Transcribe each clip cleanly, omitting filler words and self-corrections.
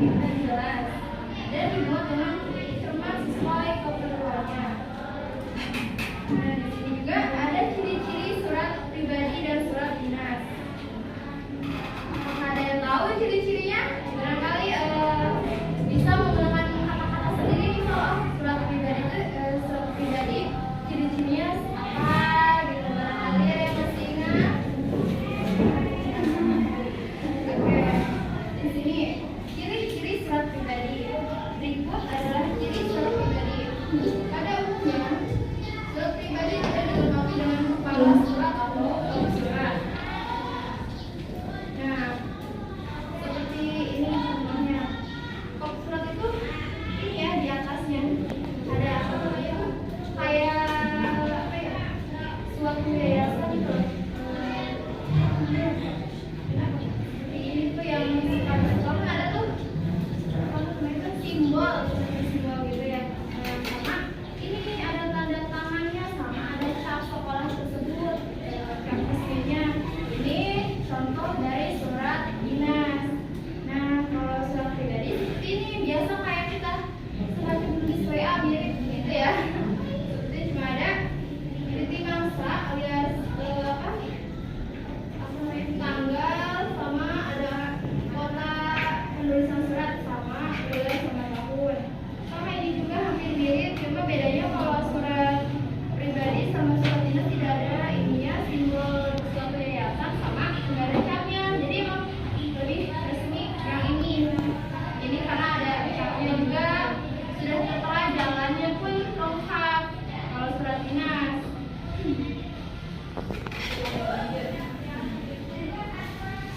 dan jelas dan dibuat dengan cermat sesuai keperluannya. Nah, di sini juga ada ciri-ciri surat pribadi dan surat dinas. Apakah ada yang tahu ciri-cirinya? Barangkali bisa menggunakan kata-kata sendiri nih kalau surat pribadi itu surat pribadi ciri-cirinya apa gitu. Barangkali ada yang masih ingat? Oke, di sini ciri-ciri surat pribadi. Berikut adalah ciri surat pribadi. Pada umumnya surat pribadi tidak dilengkapi dengan kepala surat atau surat. Nah, seperti ini contohnya. Kop surat itu ini ya di atasnya ada apa namanya kayak apa ya suatu yayasan gitu. Ini tuh yang kalau ada tuh apa namanya simbol gitu ya. Sama ini ada tanda tangannya, sama ada cap sekolah tersebut, cap resminya. Ini contoh dari surat dinas. Nah, kalau surat pribadi seperti ini biasa kayak kita semacam tulis WA mirip gitu ya. Seperti cuma ada titik mangsa alias apa namanya tanggal, sama ada kota penulisan surat, sama bulan sama tahun. Sama ini juga hampir mirip, cuma bedanya kalau surat pribadi sama surat dinas tidak ada ininya simbol suatu yayasan sama nggak ada capnya. Jadi emang lebih resmi yang ini. Ini karena ada capnya juga, sudah tertera jalannya pun lengkap kalau surat dinas.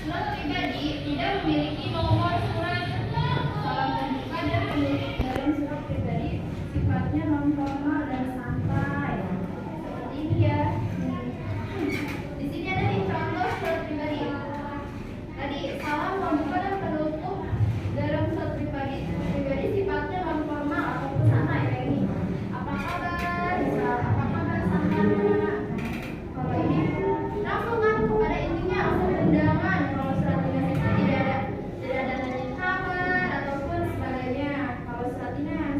Surat pribadi tidak memiliki nomor surat. Salam terbuka dan penulis dalam surat pribadi sifatnya non formal dan santai. Seperti ini ya. Di sini ada nih contoh surat pribadi. Tadi salam membuka dan penutup dalam surat pribadi sifatnya non formal ataupun santai kayak ini. Apa kabar? Bisa apa kabar santai. Kalau ini langsung kan pada intinya langsung undangan. Kalau surat dinas itu tidak ada nanya kabar ataupun sebagainya. Kalau surat dinas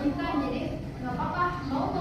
menyebutkan, jadi nggak apa-apa mau